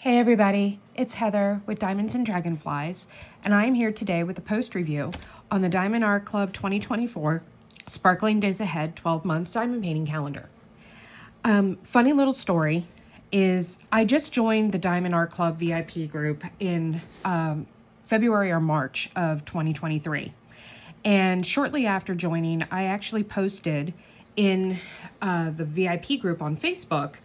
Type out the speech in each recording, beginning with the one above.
Hey everybody, it's Heather with Diamonds and Dragonflies, and I am here today with a post review on the Diamond Art Club 2024 Sparkling Days Ahead 12-month diamond painting calendar. Funny little story is I just joined the Diamond Art Club VIP group in February or March of 2023. And shortly after joining, I actually posted in the VIP group on Facebook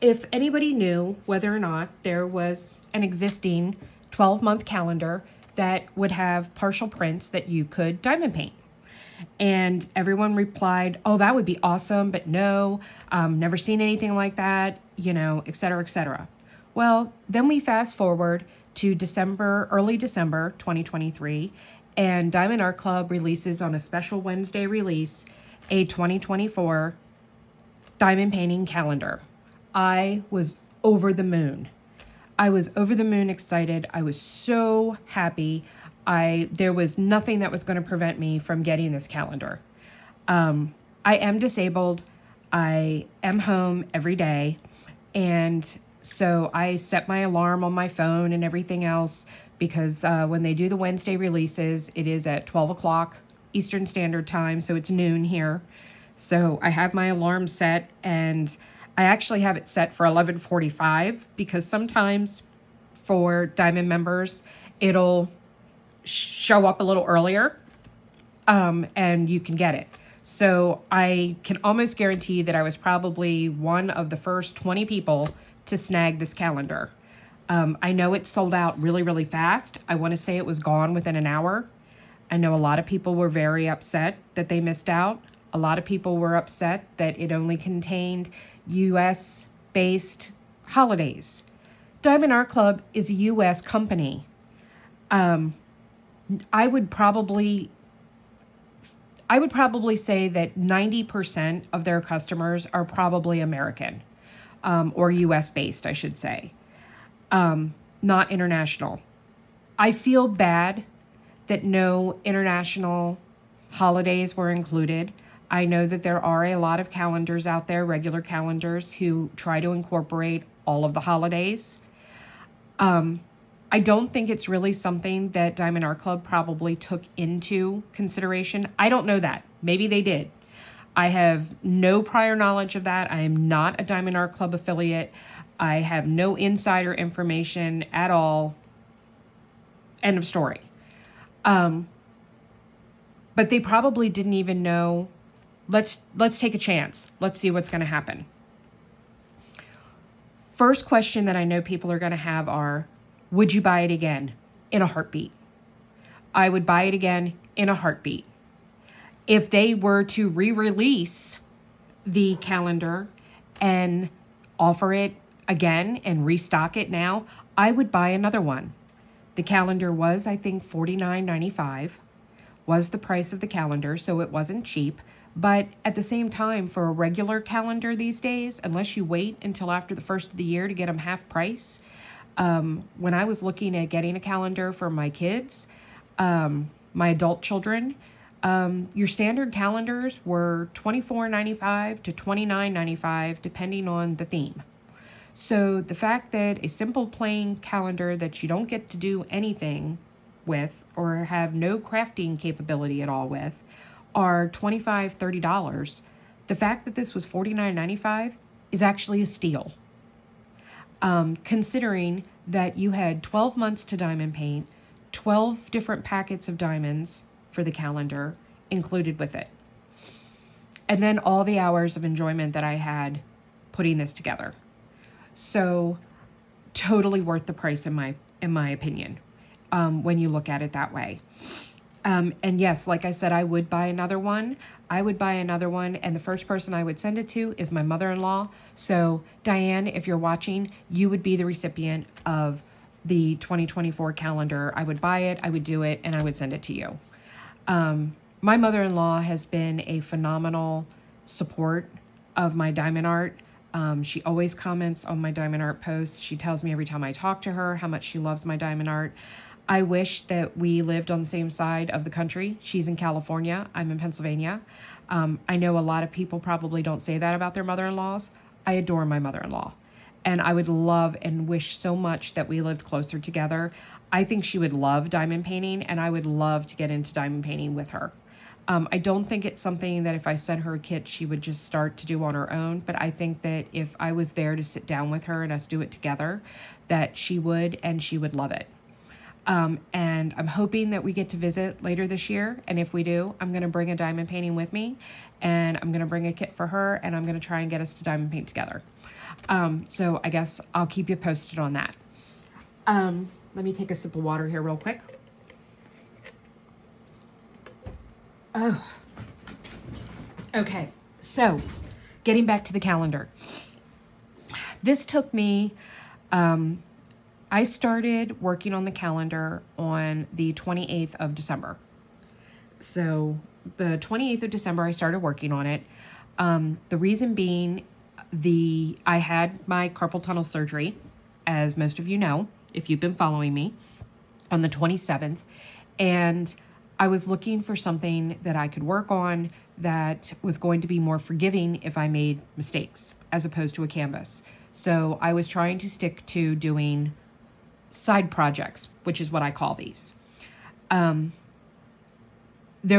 if anybody knew whether or not there was an existing 12-month calendar that would have partial prints that you could diamond paint. And everyone replied, oh, that would be awesome, but no, never seen anything like that, et cetera, et cetera. Well, then we fast forward to early December 2023, and Diamond Art Club releases on a special Wednesday release a 2024 diamond painting calendar. I was over the moon. I was over the moon excited. I was so happy. There was nothing that was going to prevent me from getting this calendar. I am disabled. I am home every day. And so I set my alarm on my phone and everything else because when they do the Wednesday releases, it is at 12 o'clock Eastern Standard Time. So it's noon here. So I have my alarm set, and I actually have it set for 11:45 because sometimes for Diamond members, it'll show up a little earlier and you can get it. So I can almost guarantee that I was probably one of the first 20 people to snag this calendar. I know it sold out really, really fast. I want to say it was gone within an hour. I know a lot of people were very upset that they missed out. A lot of people were upset that it only contained U.S.-based holidays. Diamond Art Club is a U.S. company. I would probably say that 90% of their customers are probably American, or U.S.-based, I should say, not international. I feel bad that no international holidays were included. I know that there are a lot of calendars out there, regular calendars, who try to incorporate all of the holidays. I don't think it's really something that Diamond Art Club probably took into consideration. I don't know that. Maybe they did. I have no prior knowledge of that. I am not a Diamond Art Club affiliate. I have no insider information at all. End of story. But they probably didn't even know. Let's take a chance. Let's see what's going to happen. First question that I know people are going to have are, would you buy it again? In a heartbeat. I would buy it again in a heartbeat. If they were to re-release the calendar and offer it again and restock it now, I would buy another one. The calendar was, I think, $49.95 was the price of the calendar, so it wasn't cheap. But at the same time, for a regular calendar these days, unless you wait until after the first of the year to get them half price, when I was looking at getting a calendar for my kids, my adult children, your standard calendars were $24.95 to $29.95, depending on the theme. So the fact that a simple plain calendar that you don't get to do anything with or have no crafting capability at all with are $25, $30. The fact that this was $49.95 is actually a steal. Considering that you had 12 months to diamond paint, 12 different packets of diamonds for the calendar included with it. And then all the hours of enjoyment that I had putting this together. So totally worth the price in my opinion, when you look at it that way. And yes, like I said, I would buy another one. And the first person I would send it to is my mother-in-law. So Diane, if you're watching, you would be the recipient of the 2024 calendar. I would buy it, I would do it, and I would send it to you. My mother-in-law has been a phenomenal support of my diamond art. She always comments on my diamond art posts. She tells me every time I talk to her how much she loves my diamond art. I wish that we lived on the same side of the country. She's in California. I'm in Pennsylvania. I know a lot of people probably don't say that about their mother-in-laws. I adore my mother-in-law. And I would love and wish so much that we lived closer together. I think she would love diamond painting, and I would love to get into diamond painting with her. I don't think it's something that if I sent her a kit, she would just start to do on her own. But I think that if I was there to sit down with her and us do it together, that she would, and she would love it. And I'm hoping that we get to visit later this year. And if we do, I'm going to bring a diamond painting with me, and I'm going to bring a kit for her, and I'm going to try and get us to diamond paint together. So I guess I'll keep you posted on that. Let me take a sip of water here real quick. Oh, okay. So getting back to the calendar. This took me, I started working on the calendar on the 28th of December. So the 28th of December, I started working on it. The reason being, I had my carpal tunnel surgery, as most of you know, if you've been following me, on the 27th. And I was looking for something that I could work on that was going to be more forgiving if I made mistakes, as opposed to a canvas. So I was trying to stick to doing side projects, which is what I call these. There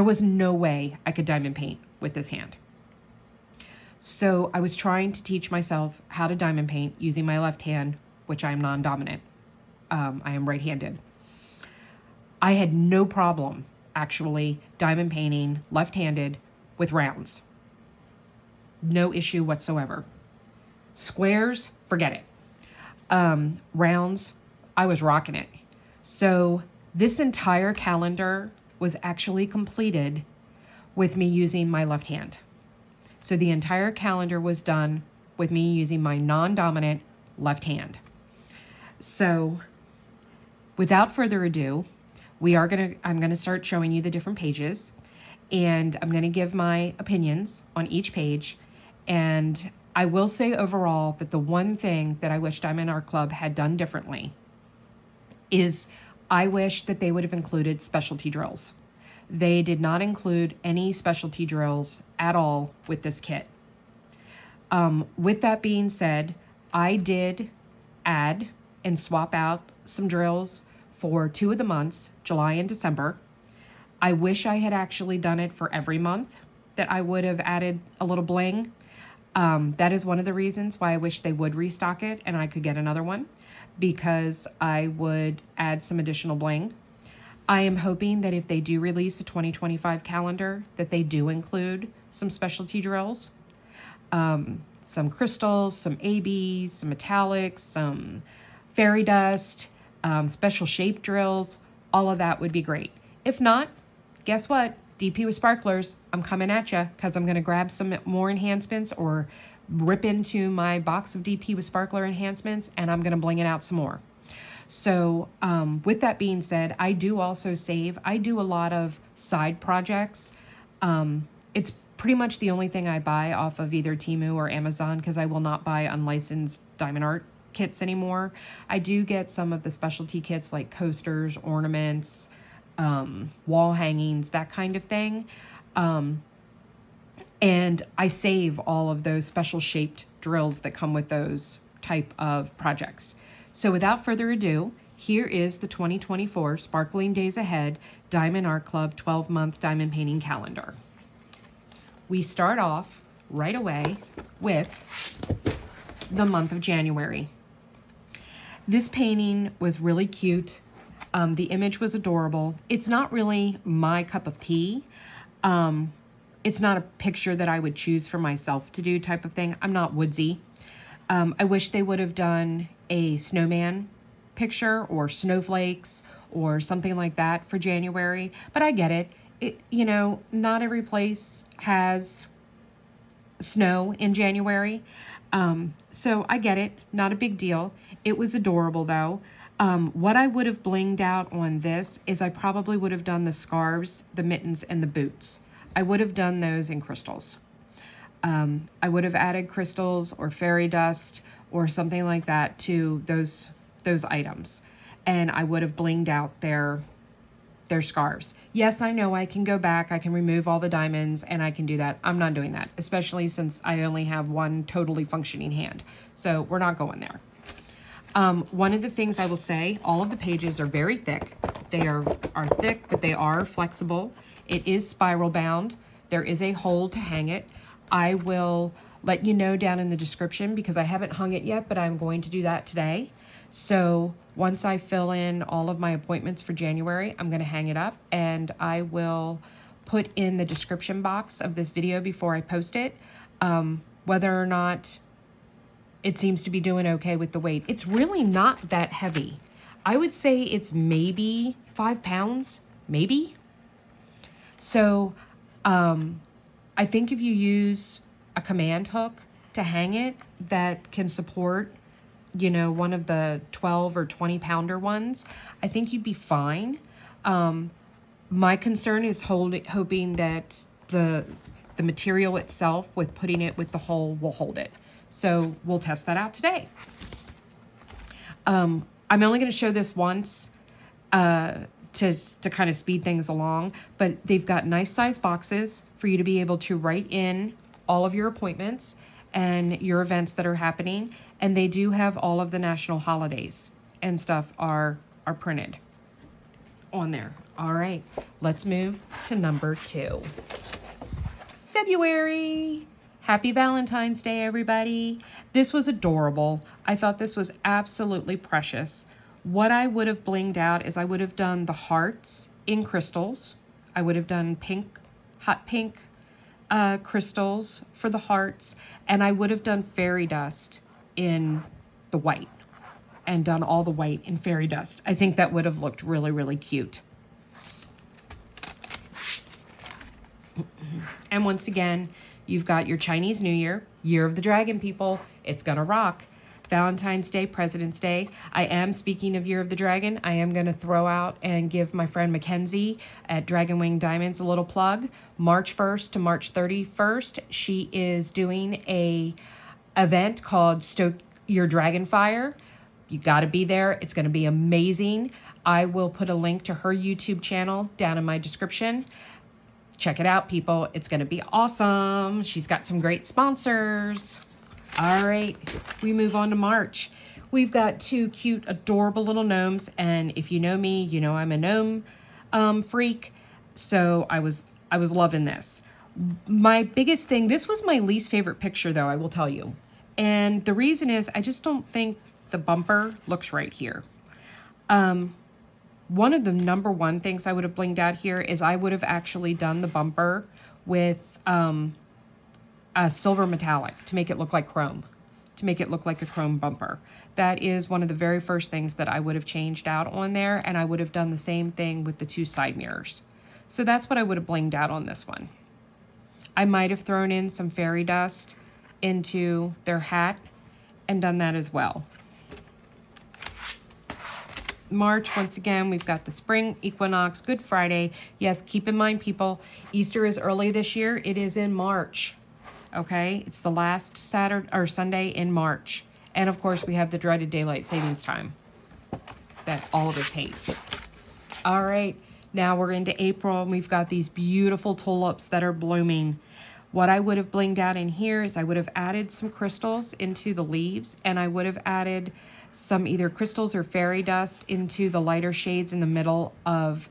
was no way I could diamond paint with this hand. So I was trying to teach myself how to diamond paint using my left hand, which I am non-dominant. I am right-handed. I had no problem actually diamond painting left-handed with rounds. No issue whatsoever. Squares, forget it. Rounds, I was rocking it. So this entire calendar was actually completed with me using my left hand. So the entire calendar was done with me using my non-dominant left hand. So without further ado, I'm gonna start showing you the different pages, and I'm gonna give my opinions on each page. And I will say overall that the one thing that I wish Diamond Art Club had done differently is I wish that they would have included specialty drills. They did not include any specialty drills at all with this kit. With that being said, I did add and swap out some drills for 2 of the months, July and December. I wish I had actually done it for every month, that I would have added a little bling. That is one of the reasons why I wish they would restock it and I could get another one, because I would add some additional bling. I am hoping that if they do release a 2025 calendar, that they do include some specialty drills, some crystals, some ABs, some metallics, some fairy dust, special shape drills. All of that would be great. If not, guess what? DP with Sparklers, I'm coming at you, because I'm going to grab some more enhancements or rip into my box of DP with Sparkler enhancements, and I'm going to bling it out some more. So with that being said, I do also save. I do a lot of side projects. It's pretty much the only thing I buy off of either Temu or Amazon, because I will not buy unlicensed diamond art kits anymore. I do get some of the specialty kits like coasters, ornaments, wall hangings, that kind of thing. And I save all of those special shaped drills that come with those type of projects. So without further ado, here is the 2024 Sparkling Days Ahead Diamond Art Club 12-month diamond painting calendar. We start off right away with the month of January. This painting was really cute. The image was adorable. It's not really my cup of tea. It's not a picture that I would choose for myself to do type of thing. I'm not woodsy. I wish they would have done a snowman picture or snowflakes or something like that for January, but I get it. Not every place has snow in January. So I get it. Not a big deal. It was adorable though. What I would have blinged out on this is I probably would have done the scarves, the mittens, and the boots. I would have done those in crystals. I would have added crystals or fairy dust or something like that to those items. And I would have blinged out their their scarves. Yes, I know I can go back, I can remove all the diamonds, and I can do that. I'm not doing that, especially since I only have one totally functioning hand. So we're not going there. One of the things I will say, all of the pages are very thick. They are thick, but they are flexible. It is spiral bound. There is a hole to hang it. I will let you know down in the description because I haven't hung it yet, but I'm going to do that today. So once I fill in all of my appointments for January, I'm going to hang it up, and I will put in the description box of this video before I post it, whether or not it seems to be doing okay with the weight. It's really not that heavy. I would say it's maybe 5 pounds, maybe. So I think if you use a command hook to hang it that can support, you know, one of the 12 or 20 pounder ones, I think you'd be fine. My concern is hoping that the material itself, with putting it with the hole, will hold it. So we'll test that out today. I'm only going to show this once to kind of speed things along, but they've got nice size boxes for you to be able to write in all of your appointments and your events that are happening. And they do have all of the national holidays and stuff are printed on there. All right, let's move to number 2. February. Happy Valentine's Day, everybody. This was adorable. I thought this was absolutely precious. What I would have blinged out is I would have done the hearts in crystals. I would have done pink, hot pink crystals for the hearts, and I would have done fairy dust in the white and done all the white in fairy dust. I think that would have looked really, really cute. And once again, you've got your Chinese New Year, Year of the Dragon, people. It's gonna rock. Valentine's Day, President's Day. I am, speaking of Year of the Dragon, I am going to throw out and give my friend Mackenzie at DRAGONWING Diamonds a little plug. March 1st to March 31st, she is doing a event called Stoke Your Dragon Fire. You got to be there. It's going to be amazing. I will put a link to her YouTube channel down in my description. Check it out, people. It's going to be awesome. She's got some great sponsors. All right, we move on to March. We've got 2 cute, adorable little gnomes, and if you know me, you know I'm a gnome freak, so I was loving this. My biggest thing, this was my least favorite picture, though, I will tell you. And the reason is I just don't think the bumper looks right here. One of the number one things I would have blinged out here is I would have actually done the bumper with a silver metallic to make it look like chrome, to make it look like a chrome bumper. That is one of the very first things that I would have changed out on there, and I would have done the same thing with the 2 side mirrors. So that's what I would have blinged out on this one. I might have thrown in some fairy dust into their hat and done that as well. March, once again, we've got the spring equinox, Good Friday. Yes, keep in mind, people, Easter is early this year. It is in March. Okay, it's the last Saturday or Sunday in March. And of course, we have the dreaded daylight savings time that all of us hate. All right, now we're into April, and we've got these beautiful tulips that are blooming. What I would have blinged out in here is I would have added some crystals into the leaves, and I would have added some either crystals or fairy dust into the lighter shades in the middle of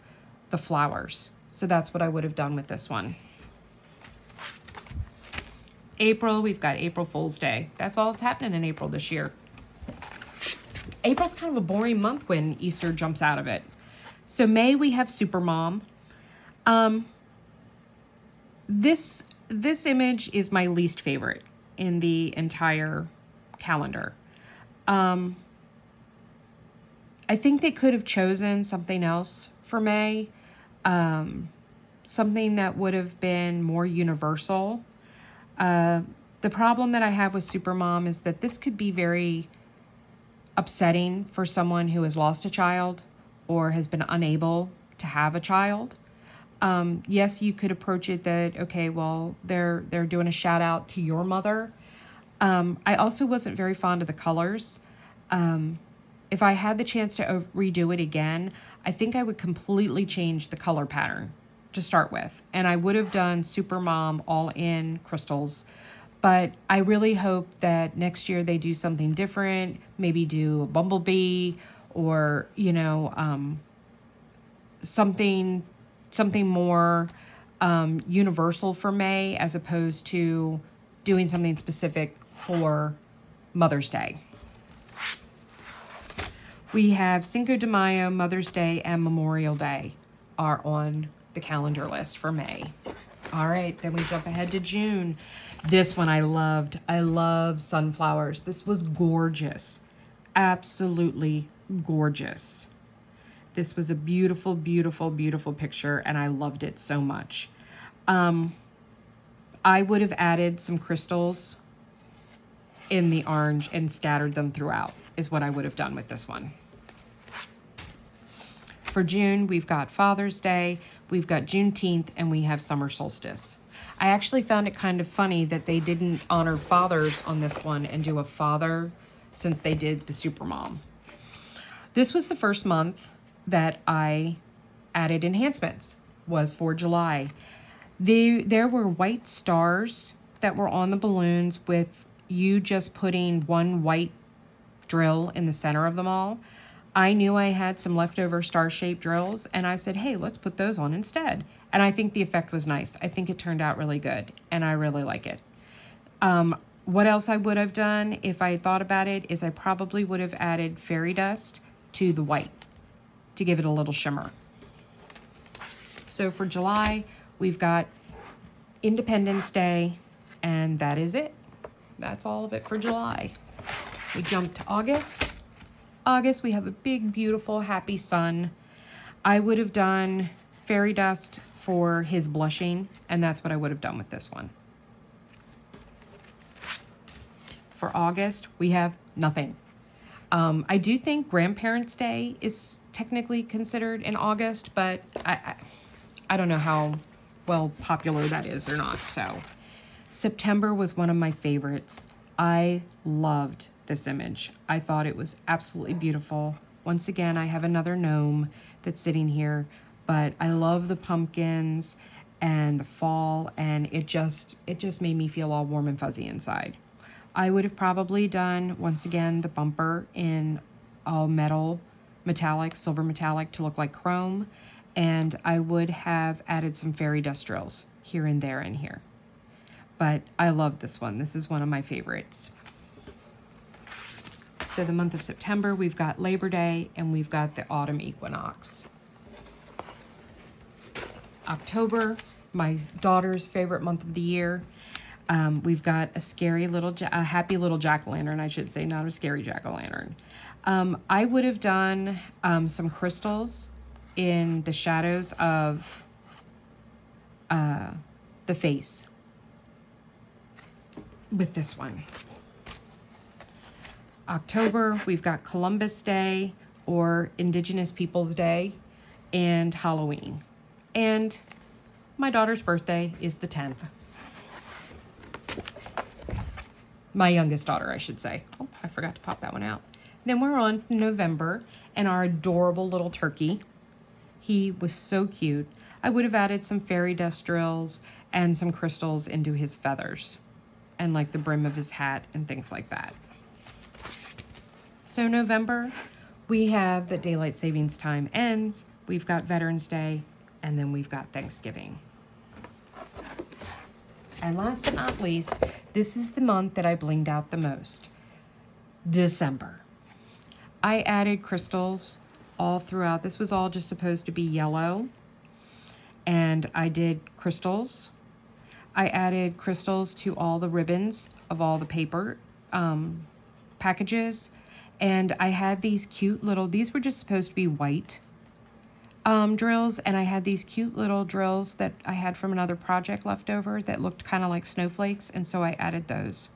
the flowers. So that's what I would have done with this one. April, we've got April Fool's Day. That's all that's happening in April this year. April's kind of a boring month when Easter jumps out of it. So May, we have Supermom. This image is my least favorite in the entire calendar. I think they could have chosen something else for May. Something that would have been more universal. The problem that I have with Supermom is that this could be very upsetting for someone who has lost a child or has been unable to have a child. Yes, you could approach it that, okay, well, they're doing a shout out to your mother. I also wasn't very fond of the colors. if I had the chance to redo it again, I think I would completely change the color pattern to start with. And I would have done Supermom all in crystals. But I really hope that next year they do something different, maybe do a bumblebee or, you know, something more universal for May, as opposed to doing something specific for Mother's Day. We have Cinco de Mayo, Mother's Day, and Memorial Day are on the calendar list for May. All right, then we jump ahead to June. This one I loved. I love sunflowers. This was gorgeous. Absolutely gorgeous. This was a beautiful, beautiful, beautiful picture, and I loved it so much. I would have added some crystals in the orange and scattered them throughout, is what I would have done with this one. For June, we've got Father's Day, we've got Juneteenth, and we have summer solstice. I actually found it kind of funny that they didn't honor fathers on this one and do a father, since they did the Supermom. This was the first month that I added enhancements, was for July. There were white stars that were on the balloons with you just putting one white drill in the center of them all. I knew I had some leftover star-shaped drills, and I said, hey, let's put those on instead. And I think the effect was nice. I think it turned out really good, and I really like it. What else I would have done if I thought about it is I probably would have added fairy dust to the white to give it a little shimmer. So for July, we've got Independence Day, and that is it. That's all of it for July. We jump to August. August, we have a big, beautiful, happy sun. I would have done fairy dust for his blushing, and that's what I would have done with this one. For August, we have nothing. I do think Grandparents' Day is technically considered in August, but I don't know how well popular that is or not. So September was one of my favorites. I loved this image. I thought it was absolutely beautiful. Once again, I have another gnome that's sitting here, but I love the pumpkins and the fall, and it just made me feel all warm and fuzzy inside. I would have probably done, once again, the bumper in all metal, metallic, silver metallic to look like chrome, and I would have added some fairy dust drills here and there and here. But I love this one. This is one of my favorites. So the month of September, we've got Labor Day, and we've got the autumn equinox. October, my daughter's favorite month of the year. We've got a happy little jack-o'-lantern, I should say, not a scary jack-o'-lantern. I would have done some crystals in the shadows of the face with this one. October, we've got Columbus Day, or Indigenous Peoples Day, and Halloween. And my daughter's birthday is the 10th. My youngest daughter, I should say. Oh, I forgot to pop that one out. Then we're on November, and our adorable little turkey. He was so cute. I would have added some fairy dust drills and some crystals into his feathers, and like the brim of his hat and things like that. So November, we have that daylight savings time ends. We've got Veterans Day, and then we've got Thanksgiving. And last but not least, this is the month that I blinged out the most. December. I added crystals all throughout. This was all just supposed to be yellow. And I did crystals. I added crystals to all the ribbons of all the paper packages. And I had these cute little, these were just supposed to be white drills, and I had these cute little drills that I had from another project left over that looked kind of like snowflakes, and so I added those.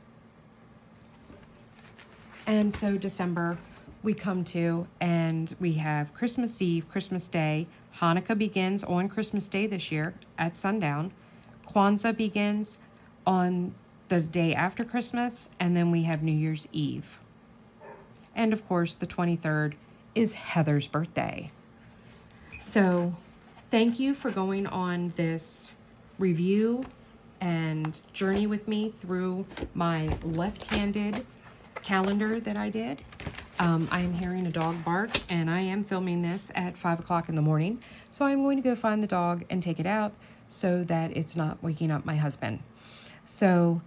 And so December we come to, and we have Christmas Eve, Christmas Day. Hanukkah begins on Christmas Day this year at sundown. Kwanzaa begins on the day after Christmas, and then we have New Year's Eve. And of course, the 23rd is Heather's birthday. So thank you for going on this review and journey with me through my left-handed calendar that I did. I am hearing a dog bark, and I am filming this at 5 o'clock in the morning. So I'm going to go find the dog and take it out so that it's not waking up my husband. So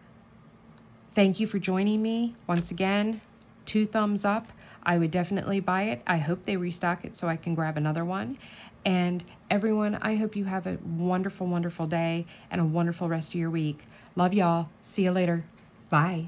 thank you for joining me. Once again, 2 thumbs up. I would definitely buy it. I hope they restock it so I can grab another one. And everyone, I hope you have a wonderful, wonderful day and a wonderful rest of your week. Love y'all. See you later. Bye.